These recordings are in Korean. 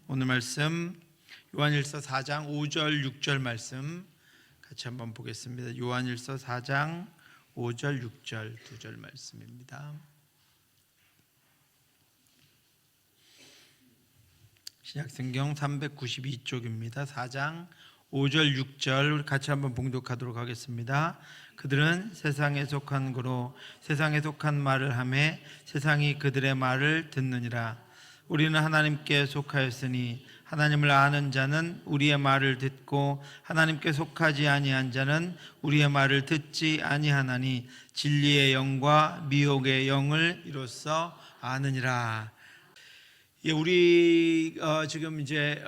오늘 말씀 요한일서 4장 5절 6절 말씀 같이 한번 보겠습니다. 요한일서 4장 5절 6절 두 절 말씀입니다. 신약성경 392쪽입니다. 4장 5절 6절 같이 한번 봉독하도록 하겠습니다. 그들은 세상에 속한 거로 세상에 속한 말을 하매 세상이 그들의 말을 듣느니라. 우리는 하나님께 속하였으니 하나님을 아는 자는 우리의 말을 듣고 하나님께 속하지 아니한 자는 우리의 말을 듣지 아니하나니 진리의 영과 미혹의 영을 이로써 아느니라. 우리 지금 이제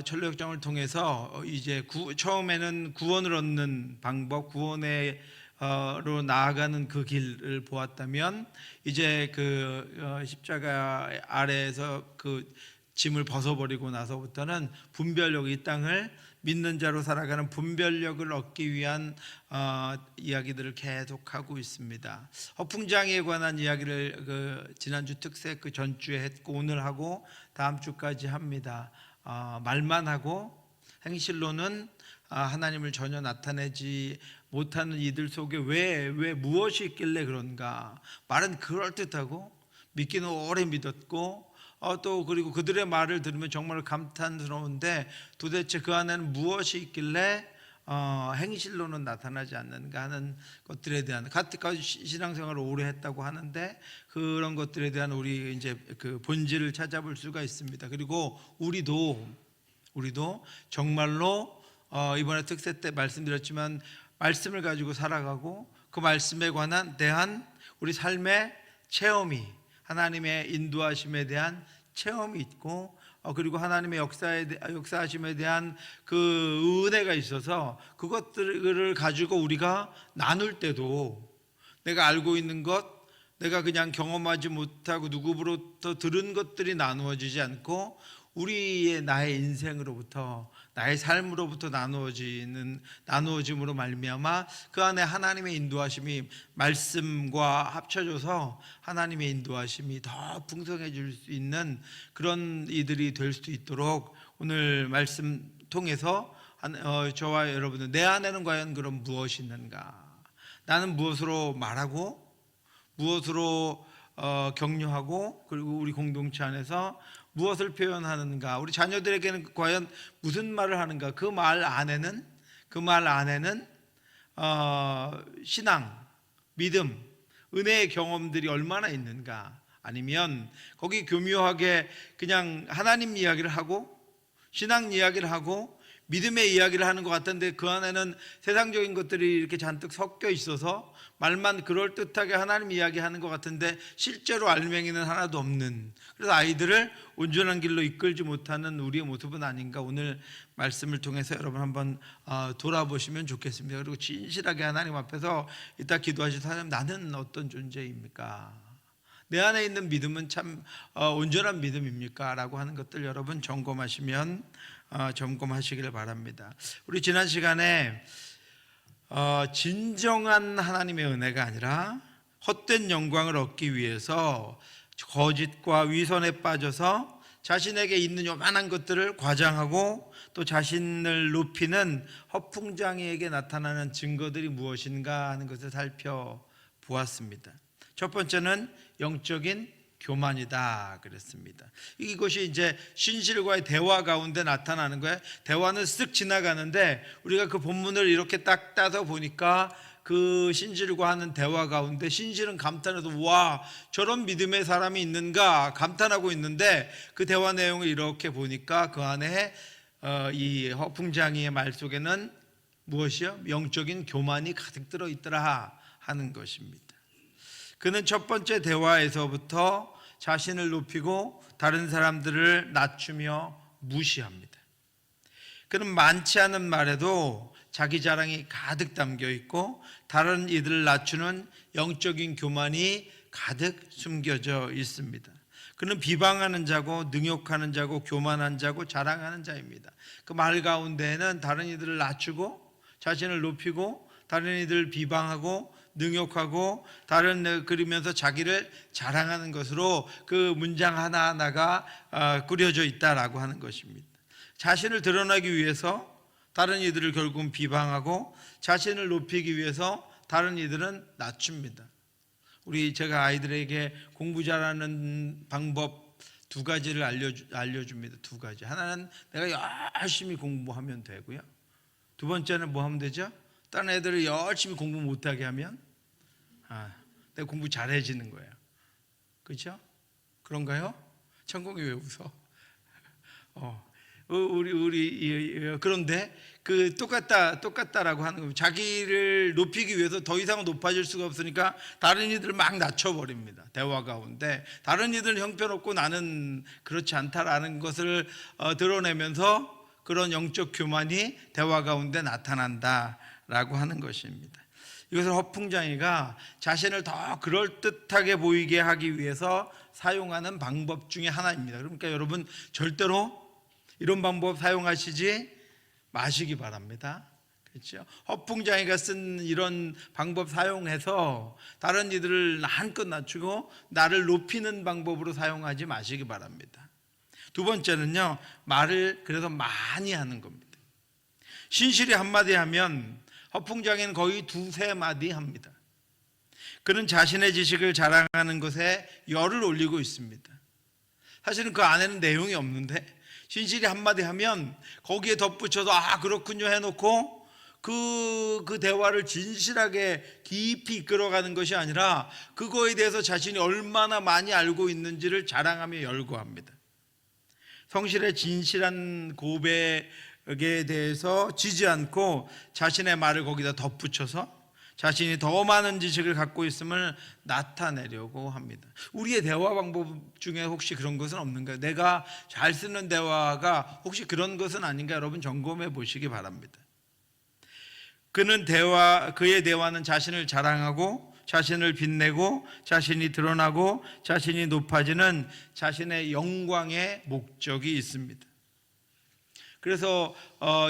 천로역정을 통해서 이제 처음에는 구원을 얻는 방법, 구원으로 나아가는 그 길을 보았다면 이제 그 십자가 아래에서 그 짐을 벗어버리고 나서부터는 분별력, 이 땅을 믿는 자로 살아가는 분별력을 얻기 위한 이야기들을 계속하고 있습니다. 허풍장애에 관한 이야기를 그 지난주 특색 그 전주에 했고 오늘 하고 다음 주까지 합니다. 말만 하고 행실로는 하나님을 전혀 나타내지 못하는 이들 속에 왜 무엇이 있길래 그런가? 말은 그럴듯하고 믿기는 오래 믿었고 또 그리고 그들의 말을 들으면 정말 감탄스러운데 도대체 그 안에는 무엇이 있길래 행실로는 나타나지 않는가 하는 것들에 대한 같이 신앙생활을 오래 했다고 하는데 그런 것들에 대한 우리 이제 그 본질을 찾아볼 수가 있습니다. 그리고 우리도 정말로 이번에 특세 때 말씀드렸지만 말씀을 가지고 살아가고 그 말씀에 대한 우리 삶의 체험이 하나님의 인도하심에 대한 체험이 있고 그리고 하나님의 역사하심에 대한 그 은혜가 있어서 그것들을 가지고 우리가 나눌 때도 내가 알고 있는 것, 내가 그냥 경험하지 못하고 누구로부터 들은 것들이 나누어지지 않고 나의 인생으로부터 나의 삶으로부터 나누어짐으로 말미암아 그 안에 하나님의 인도하심이 말씀과 합쳐져서 하나님의 인도하심이 더 풍성해질 수 있는 그런 이들이 될 수 있도록 오늘 말씀 통해서 저와 여러분들 내 안에는 과연 그럼 무엇이 있는가? 나는 무엇으로 말하고 무엇으로 격려하고 그리고 우리 공동체 안에서 무엇을 표현하는가? 우리 자녀들에게는 과연 무슨 말을 하는가? 그 말 안에는 신앙, 믿음, 은혜의 경험들이 얼마나 있는가? 아니면 거기 교묘하게 그냥 하나님 이야기를 하고 신앙 이야기를 하고 믿음의 이야기를 하는 것 같은데 그 안에는 세상적인 것들이 이렇게 잔뜩 섞여 있어서 말만 그럴듯하게 하나님 이야기하는 것 같은데 실제로 알맹이는 하나도 없는, 그래서 아이들을 온전한 길로 이끌지 못하는 우리의 모습은 아닌가 오늘 말씀을 통해서 여러분 한번 돌아보시면 좋겠습니다. 그리고 진실하게 하나님 앞에서 이따 기도하실 하나님, 나는 어떤 존재입니까? 내 안에 있는 믿음은 참 온전한 믿음입니까? 라고 하는 것들 여러분 점검하시기를 바랍니다. 우리 지난 시간에 진정한 하나님의 은혜가 아니라 헛된 영광을 얻기 위해서 거짓과 위선에 빠져서 자신에게 있는 요만한 것들을 과장하고 또 자신을 높이는 허풍장애에게 나타나는 증거들이 무엇인가 하는 것을 살펴보았습니다. 첫 번째는 영적인 교만이다 그랬습니다. 이것이 이제 신실과의 대화 가운데 나타나는 거예요. 대화는 쓱 지나가는데 우리가 그 본문을 이렇게 딱 따서 보니까 그 신실과 하는 대화 가운데 신실은 감탄해서 와, 저런 믿음의 사람이 있는가 감탄하고 있는데 그 대화 내용을 이렇게 보니까 그 안에 이 허풍장이의 말 속에는 무엇이요? 영적인 교만이 가득 들어있더라 하는 것입니다. 그는 첫 번째 대화에서부터 자신을 높이고 다른 사람들을 낮추며 무시합니다. 그는 많지 않은 말에도 자기 자랑이 가득 담겨 있고 다른 이들을 낮추는 영적인 교만이 가득 숨겨져 있습니다. 그는 비방하는 자고 능욕하는 자고 교만한 자고 자랑하는 자입니다. 그 말 가운데에는 다른 이들을 낮추고 자신을 높이고 다른 이들을 비방하고 능욕하고 다른 그리면서 자기를 자랑하는 것으로 그 문장 하나하나가 꾸려져 있다라고 하는 것입니다. 자신을 드러나기 위해서 다른 이들을 결국은 비방하고 자신을 높이기 위해서 다른 이들은 낮춥니다. 제가 아이들에게 공부 잘하는 방법 두 가지를 알려줍니다. 두 가지. 하나는 내가 열심히 공부하면 되고요. 두 번째는 뭐 하면 되죠? 다른 애들을 열심히 공부 못하게 하면 내가 공부 잘해지는 거예요. 그렇죠? 그런가요? 천공이 왜 웃어? 그런데 그 똑같다라고 하는 겁니다. 자기를 높이기 위해서 더 이상 높아질 수가 없으니까 다른 이들을 막 낮춰버립니다. 대화 가운데 다른 이들은 형편없고 나는 그렇지 않다라는 것을 드러내면서 그런 영적 교만이 대화 가운데 나타난다라고 하는 것입니다. 이것을 허풍장이가 자신을 더 그럴듯하게 보이게 하기 위해서 사용하는 방법 중에 하나입니다. 그러니까 여러분 절대로 이런 방법 사용하시지 마시기 바랍니다. 그렇죠? 허풍장이가 쓴 이런 방법 사용해서 다른 이들을 한껏 낮추고 나를 높이는 방법으로 사용하지 마시기 바랍니다. 두 번째는요, 말을 그래서 많이 하는 겁니다. 신실이 한마디 하면 허풍장이는 거의 두세 마디 합니다. 그는 자신의 지식을 자랑하는 것에 열을 올리고 있습니다. 사실은 그 안에는 내용이 없는데 신실이 한마디 하면 거기에 덧붙여서 그렇군요 해놓고 그 대화를 진실하게 깊이 이끌어가는 것이 아니라 그거에 대해서 자신이 얼마나 많이 알고 있는지를 자랑하며 열거합니다. 성실의 진실한 고백에 대해서 지지 않고 자신의 말을 거기다 덧붙여서 자신이 더 많은 지식을 갖고 있음을 나타내려고 합니다. 우리의 대화 방법 중에 혹시 그런 것은 없는가요? 내가 잘 쓰는 대화가 혹시 그런 것은 아닌가 여러분 점검해 보시기 바랍니다. 그의 대화는 자신을 자랑하고 자신을 빛내고 자신이 드러나고 자신이 높아지는 자신의 영광의 목적이 있습니다. 그래서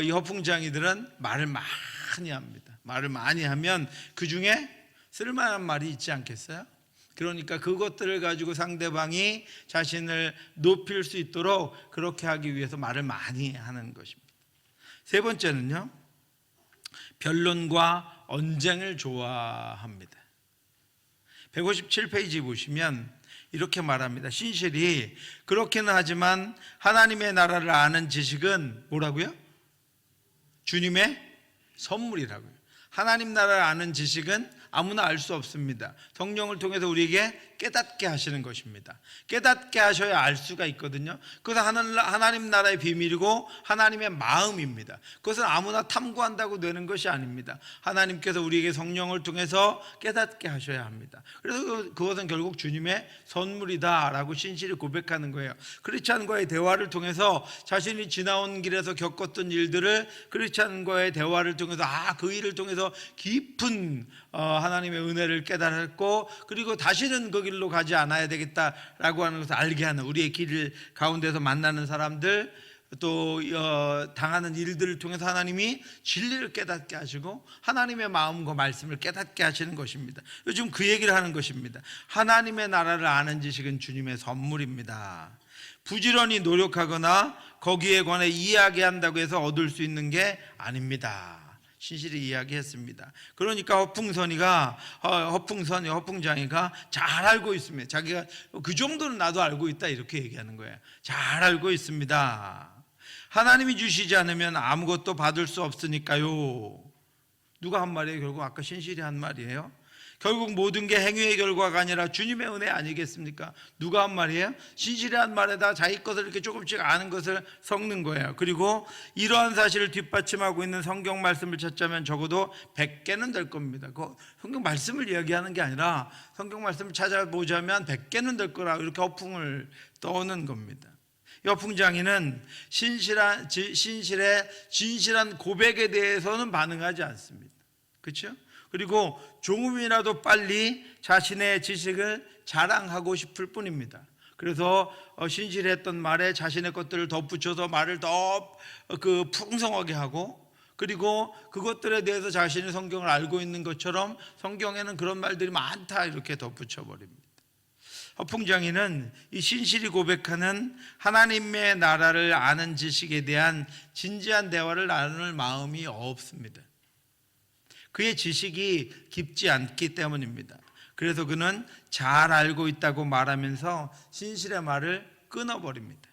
이 허풍장이들은 말을 많이 합니다. 말을 많이 하면 그 중에 쓸만한 말이 있지 않겠어요? 그러니까 그것들을 가지고 상대방이 자신을 높일 수 있도록 그렇게 하기 위해서 말을 많이 하는 것입니다. 세 번째는요, 변론과 언쟁을 좋아합니다. 157페이지 보시면 이렇게 말합니다. 신실이 그렇게는 하지만 하나님의 나라를 아는 지식은 뭐라고요? 주님의 선물이라고요. 하나님 나라를 아는 지식은 아무나 알 수 없습니다. 성령을 통해서 우리에게 깨닫게 하시는 것입니다. 깨닫게 하셔야 알 수가 있거든요. 그것은 하나님 나라의 비밀이고 하나님의 마음입니다. 그것은 아무나 탐구한다고 되는 것이 아닙니다. 하나님께서 우리에게 성령을 통해서 깨닫게 하셔야 합니다. 그래서 그것은 결국 주님의 선물이다라고 신실히 고백하는 거예요. 크리스찬과의 대화를 통해서 자신이 지나온 길에서 겪었던 일들을 크리스찬과의 대화를 통해서 그 일을 통해서 깊은 하나님의 은혜를 깨달았고 그리고 다시는 그 길로 가지 않아야 되겠다라고 하는 것을 알게 하는 우리의 길 가운데서 만나는 사람들 또 당하는 일들을 통해서 하나님이 진리를 깨닫게 하시고 하나님의 마음과 말씀을 깨닫게 하시는 것입니다. 요즘 그 얘기를 하는 것입니다. 하나님의 나라를 아는 지식은 주님의 선물입니다. 부지런히 노력하거나 거기에 관해 이야기한다고 해서 얻을 수 있는 게 아닙니다. 신실히 이야기했습니다. 그러니까 허풍장이가 잘 알고 있습니다. 자기가 그 정도는 나도 알고 있다 이렇게 얘기하는 거예요. 잘 알고 있습니다. 하나님이 주시지 않으면 아무것도 받을 수 없으니까요. 누가 한 말이에요? 결국 아까 신실이 한 말이에요. 결국 모든 게 행위의 결과가 아니라 주님의 은혜 아니겠습니까? 누가 한 말이에요? 신실히 한 말에다 자기 것을 이렇게 조금씩 아는 것을 섞는 거예요. 그리고 이러한 사실을 뒷받침하고 있는 성경 말씀을 찾자면 적어도 100개는 될 겁니다. 그 성경 말씀을 이야기하는 게 아니라 성경 말씀을 찾아보자면 100개는 될 거라 이렇게 허풍을 떠오는 겁니다. 이 허풍장이는 신실의 진실한 고백에 대해서는 반응하지 않습니다. 그렇죠? 그리고 조금이라도 빨리 자신의 지식을 자랑하고 싶을 뿐입니다. 그래서 신실했던 말에 자신의 것들을 덧붙여서 말을 더 풍성하게 하고 그리고 그것들에 대해서 자신이 성경을 알고 있는 것처럼 성경에는 그런 말들이 많다 이렇게 덧붙여 버립니다. 허풍장이는 이 신실히 고백하는 하나님의 나라를 아는 지식에 대한 진지한 대화를 나눌 마음이 없습니다. 그의 지식이 깊지 않기 때문입니다. 그래서 그는 잘 알고 있다고 말하면서 신실의 말을 끊어버립니다.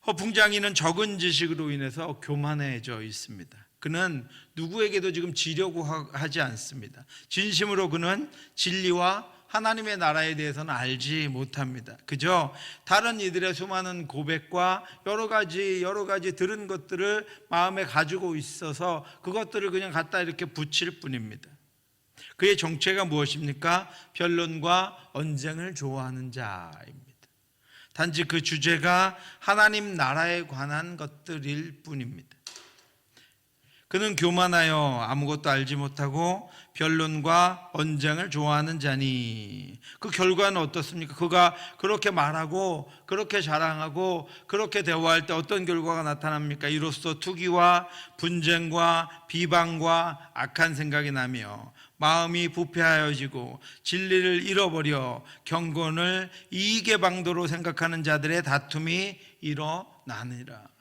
허풍장이는 적은 지식으로 인해서 교만해져 있습니다. 그는 누구에게도 지금 지려고 하지 않습니다. 진심으로 그는 진리와 하나님의 나라에 대해서는 알지 못합니다. 그저 다른 이들의 수많은 고백과 여러 가지 들은 것들을 마음에 가지고 있어서 그것들을 그냥 갖다 이렇게 붙일 뿐입니다. 그의 정체가 무엇입니까? 변론과 언쟁을 좋아하는 자입니다. 단지 그 주제가 하나님 나라에 관한 것들일 뿐입니다. 그는 교만하여 아무것도 알지 못하고 변론과 언쟁을 좋아하는 자니 그 결과는 어떻습니까? 그가 그렇게 말하고 그렇게 자랑하고 그렇게 대화할 때 어떤 결과가 나타납니까? 이로써 투기와 분쟁과 비방과 악한 생각이 나며 마음이 부패하여지고 진리를 잃어버려 경건을 이익의 방도로 생각하는 자들의 다툼이 일어나느니라.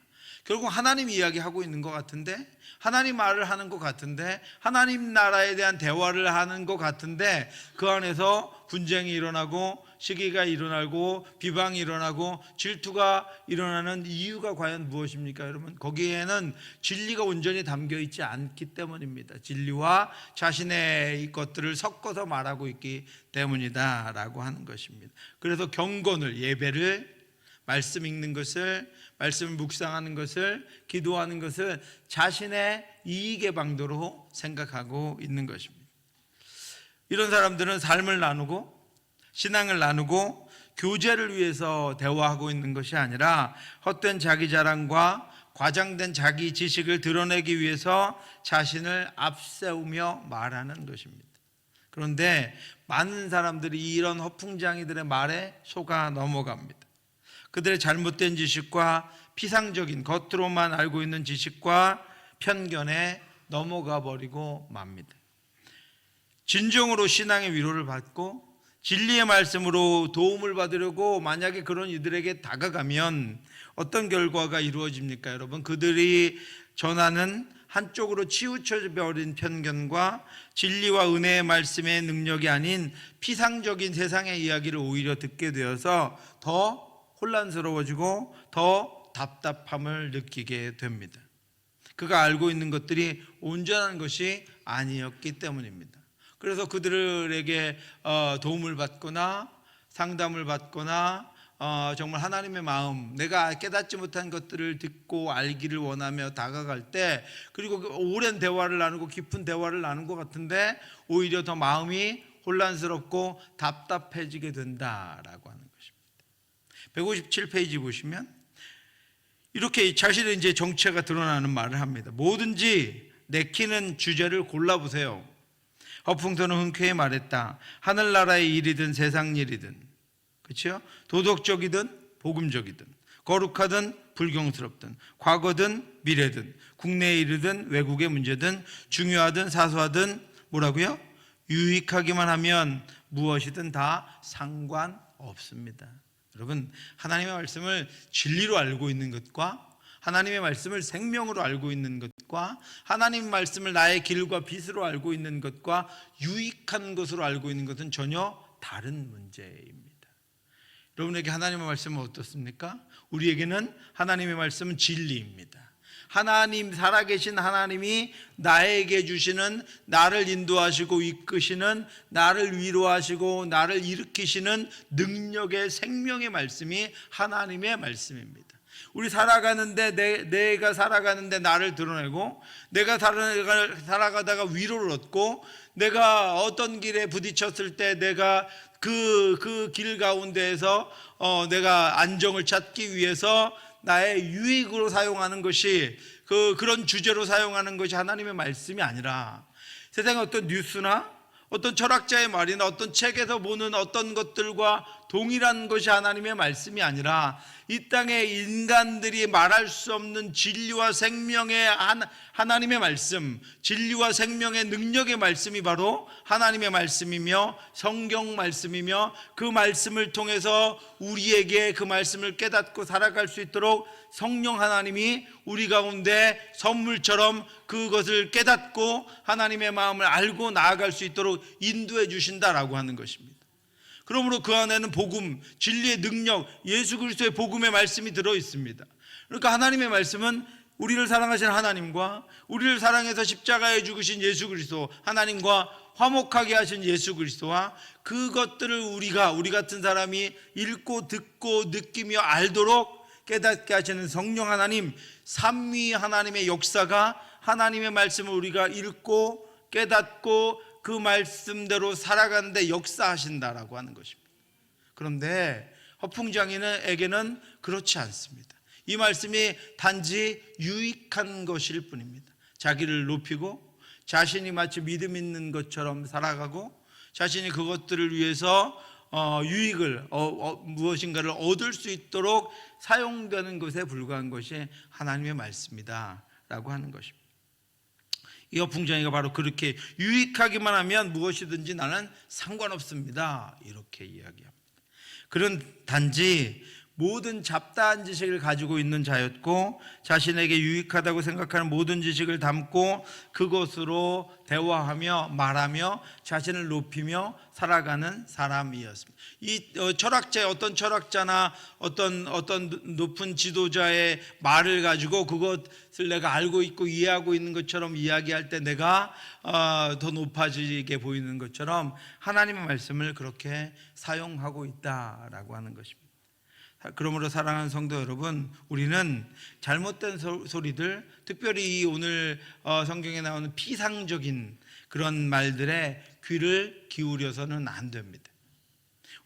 결국 하나님 이야기하고 있는 것 같은데, 하나님 말을 하는 것 같은데, 하나님 나라에 대한 대화를 하는 것 같은데 그 안에서 분쟁이 일어나고 시기가 일어나고 비방이 일어나고 질투가 일어나는 이유가 과연 무엇입니까? 여러분, 거기에는 진리가 온전히 담겨 있지 않기 때문입니다. 진리와 자신의 것들을 섞어서 말하고 있기 때문이다 라고 하는 것입니다. 그래서 경건을, 예배를, 말씀 읽는 것을, 말씀을 묵상하는 것을, 기도하는 것을 자신의 이익의 방도로 생각하고 있는 것입니다. 이런 사람들은 삶을 나누고 신앙을 나누고 교제를 위해서 대화하고 있는 것이 아니라 헛된 자기 자랑과 과장된 자기 지식을 드러내기 위해서 자신을 앞세우며 말하는 것입니다. 그런데 많은 사람들이 이런 허풍장이들의 말에 속아 넘어갑니다. 그들의 잘못된 지식과 피상적인 겉으로만 알고 있는 지식과 편견에 넘어가 버리고 맙니다. 진정으로 신앙의 위로를 받고 진리의 말씀으로 도움을 받으려고 만약에 그런 이들에게 다가가면 어떤 결과가 이루어집니까? 여러분, 그들이 전하는 한쪽으로 치우쳐 버린 편견과 진리와 은혜의 말씀의 능력이 아닌 피상적인 세상의 이야기를 오히려 듣게 되어서 더 혼란스러워지고 더 답답함을 느끼게 됩니다. 그가 알고 있는 것들이 온전한 것이 아니었기 때문입니다. 그래서 그들에게 도움을 받거나 상담을 받거나 정말 하나님의 마음, 내가 깨닫지 못한 것들을 듣고 알기를 원하며 다가갈 때, 그리고 오랜 대화를 나누고 깊은 대화를 나눈 것 같은데 오히려 더 마음이 혼란스럽고 답답해지게 된다라고 하는 것입니다. 157페이지 보시면 이렇게 자신의 이제 정체가 드러나는 말을 합니다. 뭐든지 내키는 주제를 골라보세요. 허풍도는 흔쾌히 말했다. 하늘나라의 일이든 세상 일이든, 그렇죠? 도덕적이든 복음적이든, 거룩하든 불경스럽든, 과거든 미래든, 국내의 일이든 외국의 문제든, 중요하든 사소하든 뭐라고요? 유익하기만 하면 무엇이든 다 상관없습니다. 여러분, 하나님의 말씀을 진리로 알고 있는 것과 하나님의 말씀을 생명으로 알고 있는 것과 하나님 말씀을 나의 길과 빛으로 알고 있는 것과 유익한 것으로 알고 있는 것은 전혀 다른 문제입니다. 여러분에게 하나님의 말씀은 어떻습니까? 우리에게는 하나님의 말씀은 진리입니다. 하나님, 살아계신 하나님이 나에게 주시는, 나를 인도하시고 이끄시는, 나를 위로하시고 나를 일으키시는 능력의 생명의 말씀이 하나님의 말씀입니다. 우리 살아가는데 내가 살아가는데 나를 드러내고, 내가 살아가다가 위로를 얻고, 내가 어떤 길에 부딪혔을 때 내가 그 길 가운데에서 내가 안정을 찾기 위해서 나의 유익으로 사용하는 것이, 그런 주제로 사용하는 것이 하나님의 말씀이 아니라 세상의 어떤 뉴스나 어떤 철학자의 말이나 어떤 책에서 보는 어떤 것들과 동일한 것이 하나님의 말씀이 아니라 이 땅의 인간들이 말할 수 없는 진리와 생명의 하나님의 말씀, 진리와 생명의 능력의 말씀이 바로 하나님의 말씀이며 성경 말씀이며, 그 말씀을 통해서 우리에게 그 말씀을 깨닫고 살아갈 수 있도록 성령 하나님이 우리 가운데 선물처럼 그것을 깨닫고 하나님의 마음을 알고 나아갈 수 있도록 인도해 주신다라고 하는 것입니다. 그러므로 그 안에는 복음, 진리의 능력, 예수 그리스도의 복음의 말씀이 들어 있습니다. 그러니까 하나님의 말씀은 우리를 사랑하시는 하나님과 우리를 사랑해서 십자가에 죽으신 예수 그리스도, 하나님과 화목하게 하신 예수 그리스도와 그것들을 우리 같은 사람이 읽고 듣고 느끼며 알도록 깨닫게 하시는 성령 하나님, 삼위 하나님의 역사가 하나님의 말씀을 우리가 읽고 깨닫고 그 말씀대로 살아가는데 역사하신다라고 하는 것입니다. 그런데 허풍장인에게는 그렇지 않습니다. 이 말씀이 단지 유익한 것일 뿐입니다. 자기를 높이고 자신이 마치 믿음 있는 것처럼 살아가고 자신이 그것들을 위해서 유익을 무엇인가를 얻을 수 있도록 사용되는 것에 불과한 것이 하나님의 말씀이다 라고 하는 것입니다. 이 허풍장이가 바로 그렇게 유익하기만 하면 무엇이든지 나는 상관없습니다 이렇게 이야기합니다. 그런 단지 모든 잡다한 지식을 가지고 있는 자였고 자신에게 유익하다고 생각하는 모든 지식을 담고 그것으로 대화하며 말하며 자신을 높이며 살아가는 사람이었습니다. 이 어떤 철학자나 어떤 높은 지도자의 말을 가지고 그것을 내가 알고 있고 이해하고 있는 것처럼 이야기할 때 내가 더 높아지게 보이는 것처럼 하나님의 말씀을 그렇게 사용하고 있다라고 하는 것입니다. 그러므로 사랑하는 성도 여러분, 우리는 잘못된 소리들, 특별히 오늘 성경에 나오는 피상적인 그런 말들에 귀를 기울여서는 안 됩니다.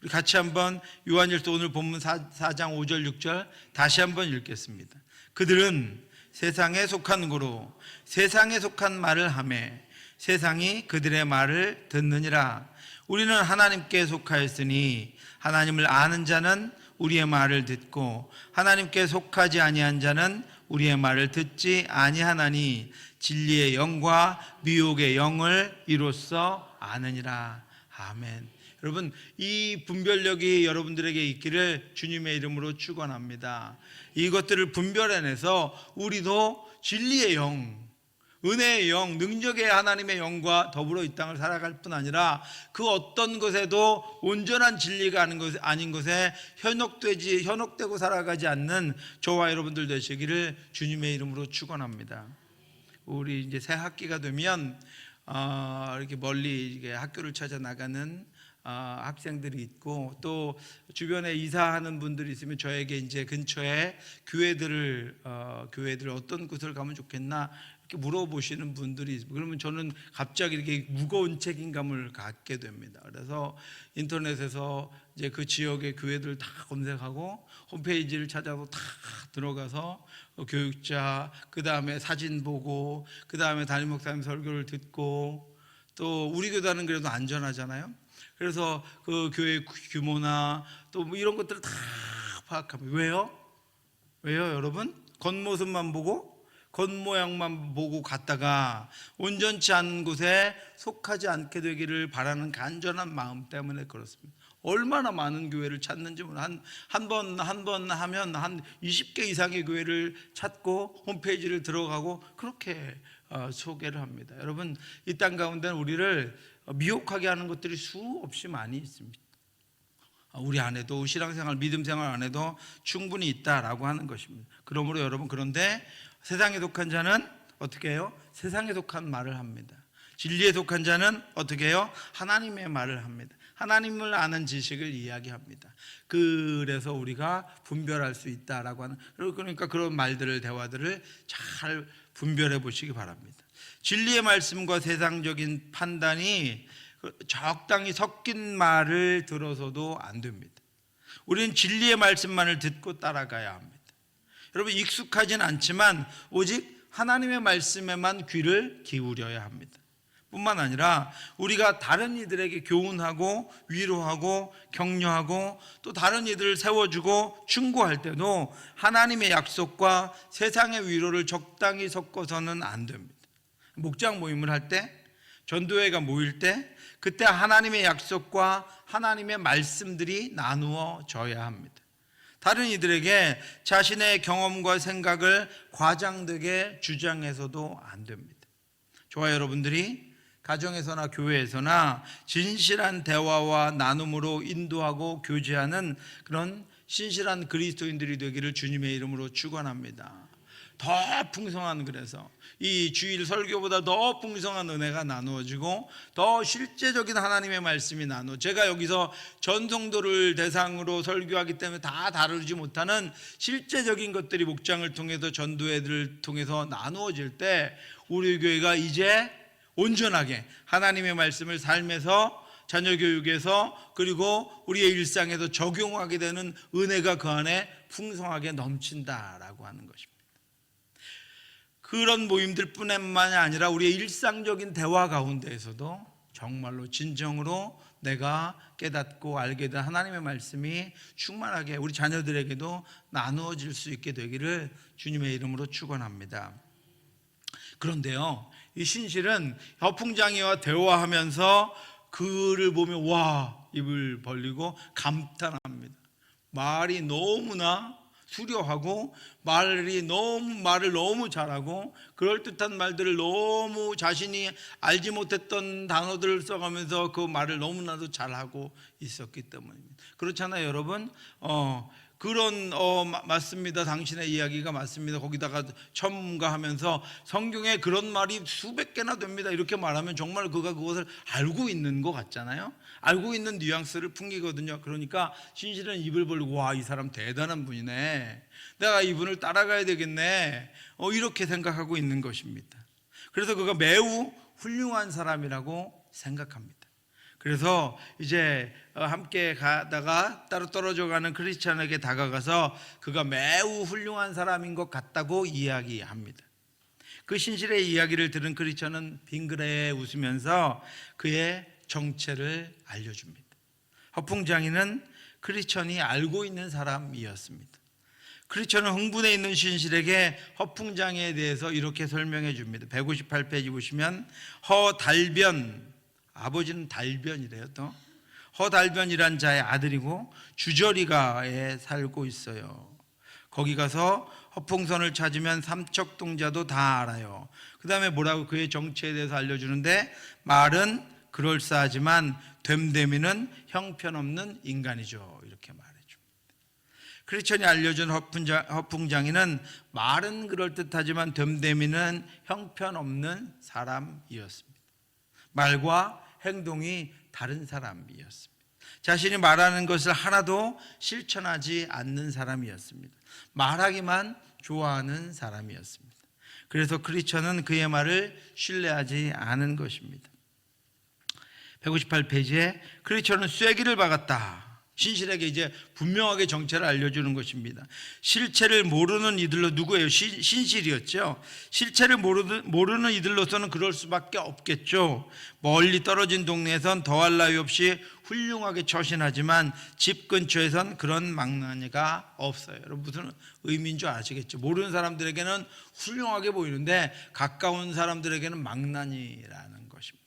우리 같이 한번 요한일서 오늘 본문 4장 5절 6절 다시 한번 읽겠습니다. 그들은 세상에 속한 고로 세상에 속한 말을 하매 세상이 그들의 말을 듣느니라. 우리는 하나님께 속하였으니 하나님을 아는 자는 우리의 말을 듣고 하나님께 속하지 아니한 자는 우리의 말을 듣지 아니하나니 진리의 영과 미혹의 영을 이로써 아느니라. 아멘. 여러분, 이 분별력이 여러분들에게 있기를 주님의 이름으로 축원합니다. 이것들을 분별해내서 우리도 진리의 영, 은혜의 영, 능력의 하나님의 영과 더불어 이 땅을 살아갈 뿐 아니라 그 어떤 것에도 온전한 진리가 아닌 것에 현혹되고 살아가지 않는 저와 여러분들 되시기를 주님의 이름으로 축원합니다. 우리 이제 새 학기가 되면 이렇게 멀리 이렇게 학교를 찾아 나가는 학생들이 있고 또 주변에 이사하는 분들이 있으면 저에게 이제 근처에 교회들 어떤 곳을 가면 좋겠나 이렇게 물어보시는 분들이 있어요. 그러면 저는 갑자기 이렇게 무거운 책임감을 갖게 됩니다. 그래서 인터넷에서 이제 그 지역의 교회들을 다 검색하고 홈페이지를 찾아서 다 들어가서 교육자, 그 다음에 사진 보고, 그 다음에 담임 목사님 설교를 듣고, 또 우리 교단은 그래도 안전하잖아요. 그래서 그 교회 규모나 또 뭐 이런 것들을 다 파악합니다. 왜요 여러분? 겉모습만 보고 겉모양만 보고 갔다가 온전치 않은 곳에 속하지 않게 되기를 바라는 간절한 마음 때문에 그렇습니다. 얼마나 많은 교회를 찾는지 한 번 하면 한 20개 이상의 교회를 찾고 홈페이지를 들어가고 그렇게 소개를 합니다. 여러분, 이 땅 가운데는 우리를 미혹하게 하는 것들이 수없이 많이 있습니다. 우리 안에도 신앙생활, 믿음생활 안에도 충분히 있다라고 하는 것입니다. 그러므로 여러분, 그런데 세상에 속한 자는 어떻게 해요? 세상에 속한 말을 합니다. 진리에 속한 자는 어떻게 해요? 하나님의 말을 합니다. 하나님을 아는 지식을 이야기합니다. 그래서 우리가 분별할 수 있다라고 하는, 그러니까 그런 말들을, 대화들을 잘 분별해 보시기 바랍니다. 진리의 말씀과 세상적인 판단이 적당히 섞인 말을 들어서도 안 됩니다. 우리는 진리의 말씀만을 듣고 따라가야 합니다. 여러분, 익숙하진 않지만 오직 하나님의 말씀에만 귀를 기울여야 합니다. 뿐만 아니라 우리가 다른 이들에게 교훈하고 위로하고 격려하고 또 다른 이들을 세워주고 충고할 때도 하나님의 약속과 세상의 위로를 적당히 섞어서는 안 됩니다. 목장 모임을 할 때, 전도회가 모일 때 그때 하나님의 약속과 하나님의 말씀들이 나누어져야 합니다. 다른 이들에게 자신의 경험과 생각을 과장되게 주장해서도 안 됩니다. 저와 여러분들이 가정에서나 교회에서나 진실한 대화와 나눔으로 인도하고 교제하는 그런 신실한 그리스도인들이 되기를 주님의 이름으로 축원합니다. 더 풍성한, 그래서 이 주일 설교보다 더 풍성한 은혜가 나누어지고 더 실제적인 하나님의 말씀이 제가 여기서 전 성도를 대상으로 설교하기 때문에 다 다루지 못하는 실제적인 것들이 목장을 통해서 전도회들을 통해서 나누어질 때 우리 교회가 이제 온전하게 하나님의 말씀을 삶에서, 자녀 교육에서, 그리고 우리의 일상에서 적용하게 되는 은혜가 그 안에 풍성하게 넘친다라고 하는 것입니다. 그런 모임들 뿐만 아니라 우리의 일상적인 대화 가운데에서도 정말로 진정으로 내가 깨닫고 알게 된 하나님의 말씀이 충만하게 우리 자녀들에게도 나누어질 수 있게 되기를 주님의 이름으로 축원합니다. 그런데요, 이 신실은 허풍장이와 대화하면서 그를 보면 와, 입을 벌리고 감탄합니다. 말이 너무나 수려하고 말을 너무 잘하고 그럴듯한 말들을 너무 자신이 알지 못했던 단어들을 써가면서 그 말을 너무나도 잘하고 있었기 때문입니다. 그렇잖아요, 여러분. 맞습니다. 당신의 이야기가 맞습니다. 거기다가 첨가하면서 성경에 그런 말이 수백 개나 됩니다. 이렇게 말하면 정말 그가 그것을 알고 있는 것 같잖아요. 알고 있는 뉘앙스를 풍기거든요. 그러니까 신실은 입을 벌리고 와, 이 사람 대단한 분이네. 내가 이분을 따라가야 되겠네. 이렇게 생각하고 있는 것입니다. 그래서 그가 매우 훌륭한 사람이라고 생각합니다. 그래서 이제 함께 가다가 따로 떨어져 가는 크리스찬에게 다가가서 그가 매우 훌륭한 사람인 것 같다고 이야기합니다. 그 신실의 이야기를 들은 크리스찬은 빙그레 웃으면서 그의 정체를 알려줍니다. 허풍장이는 크리스찬이 알고 있는 사람이었습니다. 크리스찬은 흥분해 있는 신실에게 허풍장이에 대해서 이렇게 설명해 줍니다. 158페이지 보시면 허달변, 아버지는 달변이래요. 또 허달변이란 자의 아들이고 주저리가에 살고 있어요. 거기 가서 허풍선을 찾으면 삼척동자도 다 알아요. 그 다음에 뭐라고 그의 정체에 대해서 알려주는데, 말은 그럴싸하지만 됨됨이는 형편없는 인간이죠. 이렇게 말해줍니다. 크리스천이 알려준 허풍장이는 말은 그럴듯하지만 됨됨이는 형편없는 사람이었습니다. 말과 행동이 다른 사람이었습니다. 자신이 말하는 것을 하나도 실천하지 않는 사람이었습니다. 말하기만 좋아하는 사람이었습니다. 그래서 크리스천은 그의 말을 신뢰하지 않은 것입니다. 158페이지에 크리스천은 쐐기를 박았다. 신실에게 이제 분명하게 정체를 알려주는 것입니다. 실체를 모르는 이들로, 누구예요? 신실이었죠. 실체를 모르는 이들로서는 그럴 수밖에 없겠죠. 멀리 떨어진 동네에선 더할 나위 없이 훌륭하게 처신하지만 집 근처에선 그런 망나니가 없어요. 여러분 무슨 의미인 줄 아시겠죠? 모르는 사람들에게는 훌륭하게 보이는데 가까운 사람들에게는 망나니라는 것입니다.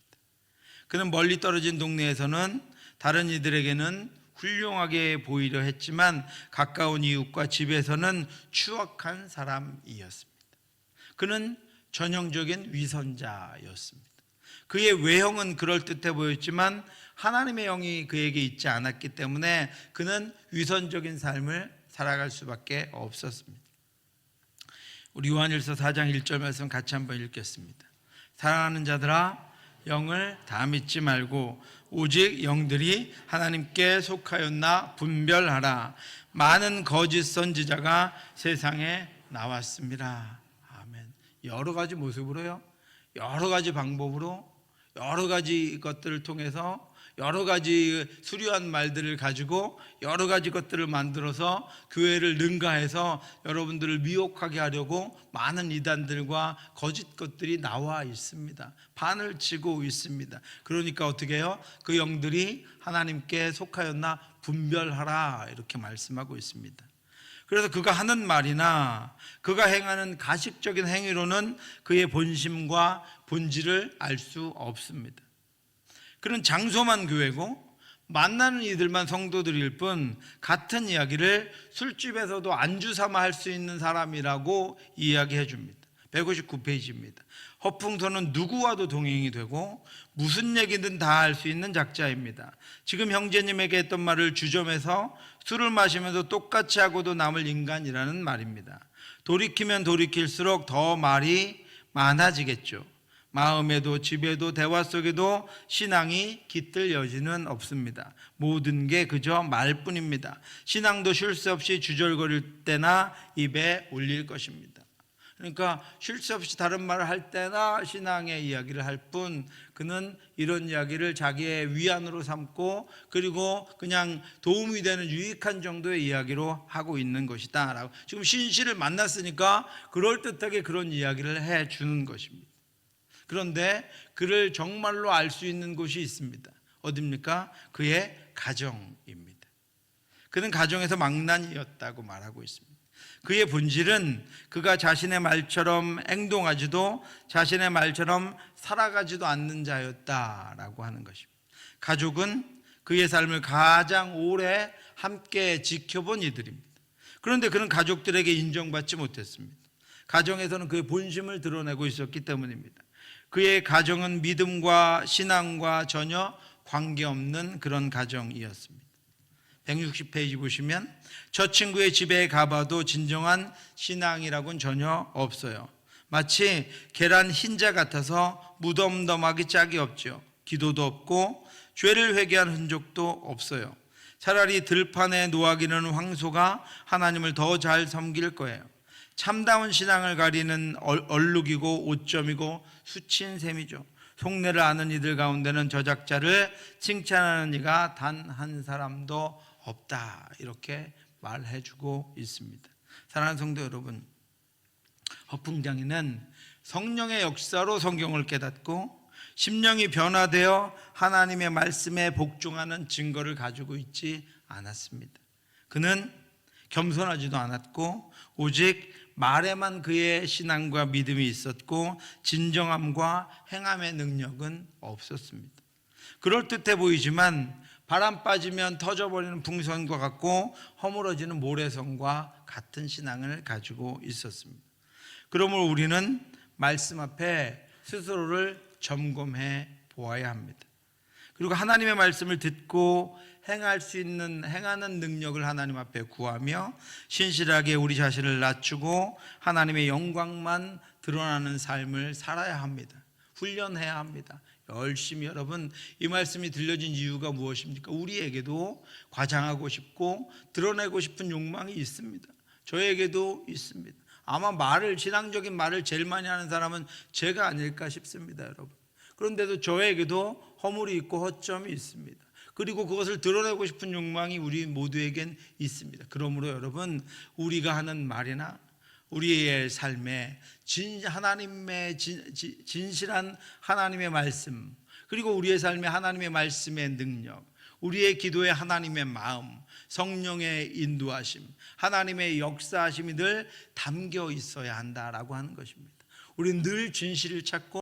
그는 멀리 떨어진 동네에서는 다른 이들에게는 훌륭하게 보이려 했지만 가까운 이웃과 집에서는 추악한 사람이었습니다. 그는 전형적인 위선자였습니다. 그의 외형은 그럴듯해 보였지만 하나님의 영이 그에게 있지 않았기 때문에 그는 위선적인 삶을 살아갈 수밖에 없었습니다. 우리 요한일서 4장 1절 말씀 같이 한번 읽겠습니다. 사랑하는 자들아, 영을 다 믿지 말고 오직 영들이 하나님께 속하였나 분별하라. 많은 거짓 선지자가 세상에 나왔습니다. 아멘. 여러 가지 모습으로요, 여러 가지 방법으로, 여러 가지 것들을 통해서 여러 가지 수려한 말들을 가지고 여러 가지 것들을 만들어서 교회를 능가해서 여러분들을 미혹하게 하려고 많은 이단들과 거짓 것들이 나와 있습니다. 판을 치고 있습니다. 그러니까 어떻게 해요? 그 영들이 하나님께 속하였나 분별하라 이렇게 말씀하고 있습니다. 그래서 그가 하는 말이나 그가 행하는 가식적인 행위로는 그의 본심과 본질을 알 수 없습니다. 그는 장소만 교회고 만나는 이들만 성도들일 뿐 같은 이야기를 술집에서도 안주 삼아 할 수 있는 사람이라고 이야기해 줍니다. 159페이지입니다. 허풍서는 누구와도 동행이 되고 무슨 얘기든 다 할 수 있는 작자입니다. 지금 형제님에게 했던 말을 주점에서 술을 마시면서 똑같이 하고도 남을 인간이라는 말입니다. 돌이키면 돌이킬수록 더 말이 많아지겠죠. 마음에도 집에도 대화 속에도 신앙이 깃들 여지는 없습니다. 모든 게 그저 말뿐입니다. 신앙도 쉴 새 없이 주절거릴 때나 입에 올릴 것입니다. 그러니까 쉴 새 없이 다른 말을 할 때나 신앙의 이야기를 할 뿐 그는 이런 이야기를 자기의 위안으로 삼고 그리고 그냥 도움이 되는 유익한 정도의 이야기로 하고 있는 것이다 라고 지금 신실을 만났으니까 그럴듯하게 그런 이야기를 해주는 것입니다. 그런데 그를 정말로 알 수 있는 곳이 있습니다. 어디입니까? 그의 가정입니다. 그는 가정에서 망난이었다고 말하고 있습니다. 그의 본질은 그가 자신의 말처럼 행동하지도 자신의 말처럼 살아가지도 않는 자였다라고 하는 것입니다. 가족은 그의 삶을 가장 오래 함께 지켜본 이들입니다. 그런데 그는 가족들에게 인정받지 못했습니다. 가정에서는 그의 본심을 드러내고 있었기 때문입니다. 그의 가정은 믿음과 신앙과 전혀 관계없는 그런 가정이었습니다. 160페이지 보시면 저 친구의 집에 가봐도 진정한 신앙이라고는 전혀 없어요. 마치 계란 흰자 같아서 무덤덤하기 짝이 없죠. 기도도 없고 죄를 회개한 흔적도 없어요. 차라리 들판에 노하기는 황소가 하나님을 더 잘 섬길 거예요. 참다운 신앙을 가리는 얼룩이고 오점이고 수친 셈이죠. 속내를 아는 이들 가운데는 저 작자를 칭찬하는 이가 단 한 사람도 없다 이렇게 말해주고 있습니다. 사랑하는 성도 여러분, 허풍장이는 성령의 역사로 성경을 깨닫고 심령이 변화되어 하나님의 말씀에 복종하는 증거를 가지고 있지 않았습니다. 그는 겸손하지도 않았고 오직 말에만 그의 신앙과 믿음이 있었고 진정함과 행함의 능력은 없었습니다. 그럴듯해 보이지만 바람 빠지면 터져버리는 풍선과 같고 허물어지는 모래성과 같은 신앙을 가지고 있었습니다. 그러므로 우리는 말씀 앞에 스스로를 점검해 보아야 합니다. 그리고 하나님의 말씀을 듣고 행할 수 있는 행하는 능력을 하나님 앞에 구하며 신실하게 우리 자신을 낮추고 하나님의 영광만 드러나는 삶을 살아야 합니다. 훈련해야 합니다. 열심히 여러분 이 말씀이 들려진 이유가 무엇입니까? 우리에게도 과장하고 싶고 드러내고 싶은 욕망이 있습니다. 저에게도 있습니다. 아마 신앙적인 말을 제일 많이 하는 사람은 제가 아닐까 싶습니다, 여러분. 그런데도 저에게도 허물이 있고 허점이 있습니다. 그리고 그것을 드러내고 싶은 욕망이 우리 모두에겐 있습니다. 그러므로 여러분 우리가 하는 말이나 우리의 삶에 하나님의 진실한 하나님의 말씀 그리고 우리의 삶에 하나님의 말씀의 능력 우리의 기도에 하나님의 마음 성령의 인도하심 하나님의 역사하심이 늘 담겨 있어야 한다라고 하는 것입니다. 우리는 늘 진실을 찾고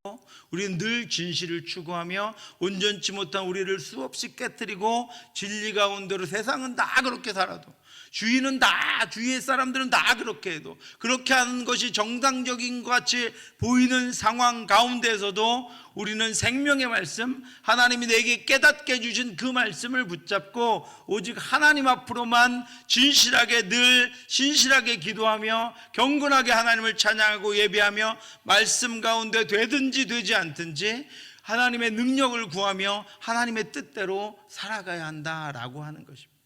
우리는 늘 진실을 추구하며 온전치 못한 우리를 수없이 깨뜨리고 진리 가운데로 세상은 다 그렇게 살아도 주위의 사람들은 다 그렇게 해도 그렇게 하는 것이 정상적인 것 같이 보이는 상황 가운데에서도 우리는 생명의 말씀 하나님이 내게 깨닫게 주신 그 말씀을 붙잡고 오직 하나님 앞으로만 진실하게 늘 신실하게 기도하며 경건하게 하나님을 찬양하고 예배하며 말씀 가운데 되든지 되지 않든지 하나님의 능력을 구하며 하나님의 뜻대로 살아가야 한다라고 하는 것입니다.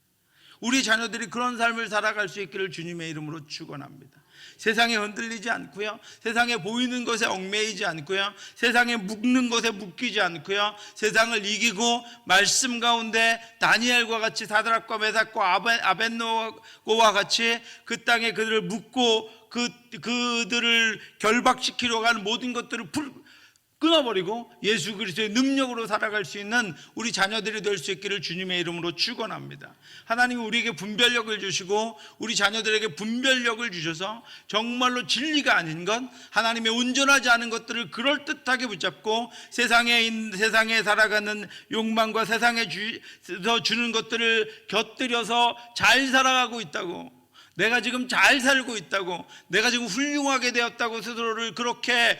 우리 자녀들이 그런 삶을 살아갈 수 있기를 주님의 이름으로 축원합니다. 세상에 흔들리지 않고요, 세상에 보이는 것에 얽매이지 않고요, 세상에 묶는 것에 묶이지 않고요, 세상을 이기고 말씀 가운데 다니엘과 같이 사드락과 메삭과 아벳노고와 같이 그 땅에 그들을 묶고 그들을 결박시키려고 하는 모든 것들을 끊어버리고 예수 그리스도의 능력으로 살아갈 수 있는 우리 자녀들이 될 수 있기를 주님의 이름으로 축원합니다. 하나님이 우리에게 분별력을 주시고 우리 자녀들에게 분별력을 주셔서 정말로 진리가 아닌 것, 하나님의 온전하지 않은 것들을 그럴듯하게 붙잡고 세상에 살아가는 욕망과 세상에서 주는 것들을 곁들여서 잘 살아가고 있다고, 내가 지금 잘 살고 있다고, 내가 지금 훌륭하게 되었다고 스스로를 그렇게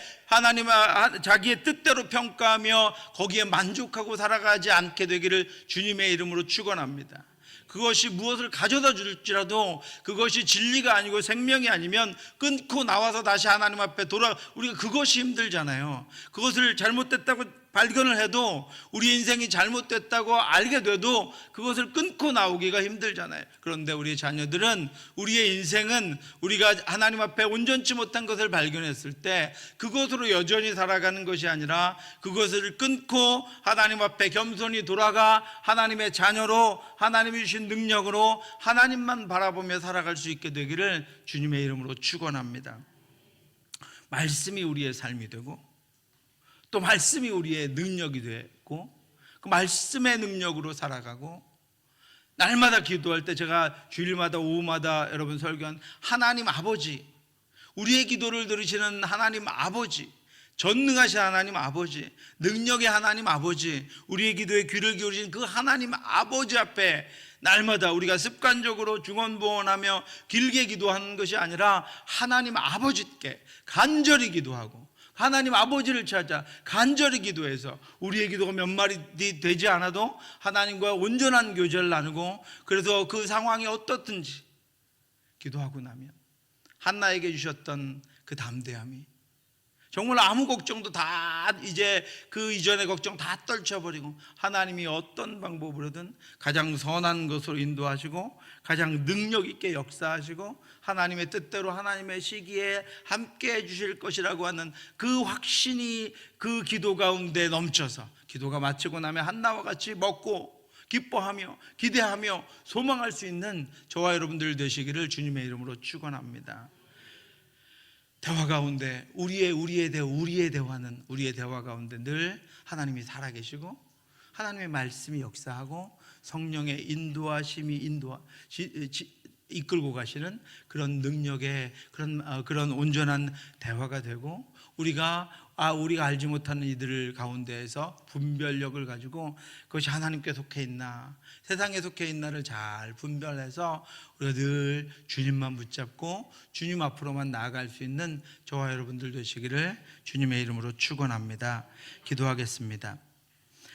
자기의 뜻대로 평가하며 거기에 만족하고 살아가지 않게 되기를 주님의 이름으로 축원합니다. 그것이 무엇을 가져다 줄지라도 그것이 진리가 아니고 생명이 아니면 끊고 나와서 다시 하나님 앞에 우리가 그것이 힘들잖아요. 그것을 잘못됐다고 발견을 해도, 우리 인생이 잘못됐다고 알게 돼도 그것을 끊고 나오기가 힘들잖아요. 그런데 우리 자녀들은, 우리의 인생은 우리가 하나님 앞에 온전치 못한 것을 발견했을 때 그것으로 여전히 살아가는 것이 아니라 그것을 끊고 하나님 앞에 겸손히 돌아가 하나님의 자녀로, 하나님이 주신 능력으로 하나님만 바라보며 살아갈 수 있게 되기를 주님의 이름으로 축원합니다. 말씀이 우리의 삶이 되고 또 말씀이 우리의 능력이 되고 그 말씀의 능력으로 살아가고, 날마다 기도할 때 제가 주일마다 오후마다 여러분 설교한 하나님 아버지, 우리의 기도를 들으시는 하나님 아버지, 전능하신 하나님 아버지, 능력의 하나님 아버지, 우리의 기도에 귀를 기울이신 그 하나님 아버지 앞에 날마다 우리가 습관적으로 중언부언하며 길게 기도하는 것이 아니라 하나님 아버지께 간절히 기도하고 하나님 아버지를 찾아 간절히 기도해서 우리의 기도가 몇 마디 되지 않아도 하나님과 온전한 교제를 나누고, 그래서 그 상황이 어떻든지 기도하고 나면 한나에게 주셨던 그 담대함이, 정말 아무 걱정도 다 이제 그 이전의 걱정 다 떨쳐버리고 하나님이 어떤 방법으로든 가장 선한 것으로 인도하시고 가장 능력 있게 역사하시고 하나님의 뜻대로 하나님의 시기에 함께 해주실 것이라고 하는 그 확신이 그 기도 가운데 넘쳐서, 기도가 마치고 나면 한나와 같이 먹고 기뻐하며 기대하며 소망할 수 있는 저와 여러분들 되시기를 주님의 이름으로 축원합니다. 대화 가운데 우리의 대화는, 우리의 대화 가운데 늘 하나님이 살아계시고 하나님의 말씀이 역사하고 성령의 인도하심이 이끌고 가시는 그런 능력의 그런 온전한 대화가 되고, 우리가 알지 못하는 이들 가운데에서 분별력을 가지고 그것이 하나님께 속해 있나 세상에 속해 있나를 잘 분별해서 우리가 늘 주님만 붙잡고 주님 앞으로만 나아갈 수 있는 저와 여러분들 되시기를 주님의 이름으로 축원합니다. 기도하겠습니다.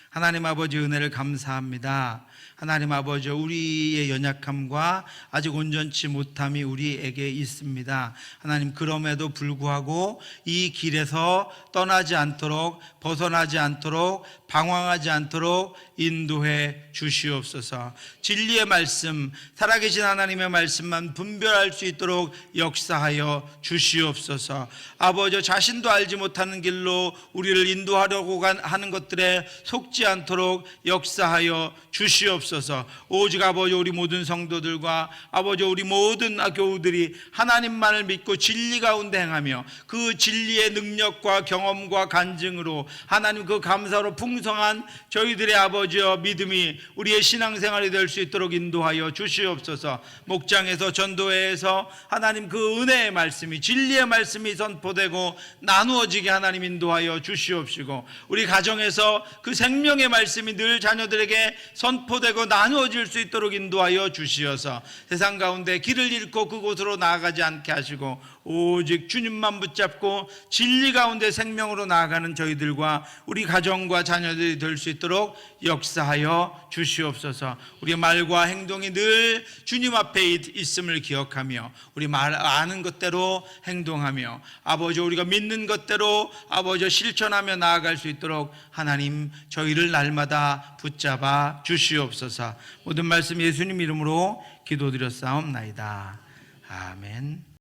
하나님 아버지, 은혜를 감사합니다. 하나님 아버지, 우리의 연약함과 아직 온전치 못함이 우리에게 있습니다. 하나님, 그럼에도 불구하고 이 길에서 떠나지 않도록, 벗어나지 않도록, 방황하지 않도록 인도해 주시옵소서. 진리의 말씀, 살아계신 하나님의 말씀만 분별할 수 있도록 역사하여 주시옵소서. 아버지, 자신도 알지 못하는 길로 우리를 인도하려고 하는 것들에 속지 않도록 역사하여 주시옵소서. 오직 아버지, 우리 모든 성도들과 아버지, 우리 모든 교우들이 하나님만을 믿고 진리 가운데 행하며 그 진리의 능력과 경험과 간증으로 하나님 그 감사로 풍성한 저희들의 아버지여 믿음이 우리의 신앙생활이 될 수 있도록 인도하여 주시옵소서. 목장에서 전도회에서 하나님 그 은혜의 말씀이, 진리의 말씀이 선포되고 나누어지게 하나님 인도하여 주시옵시고, 우리 가정에서 그 생명의 말씀이 늘 자녀들에게 선포되고 나누어질 수 있도록 인도하여 주시어서 세상 가운데 길을 잃고 그곳으로 나아가지 않게 하시고 오직 주님만 붙잡고 진리 가운데 생명으로 나아가는 저희들과 우리 가정과 자녀들이 될 수 있도록 역사하여 주시옵소서. 우리의 말과 행동이 늘 주님 앞에 있음을 기억하며 우리 아는 것대로 행동하며 아버지, 우리가 믿는 것대로 아버지 실천하며 나아갈 수 있도록 하나님 저희를 날마다 붙잡아 주시옵소서. 모든 말씀 예수님 이름으로 기도드렸사옵나이다. 아멘.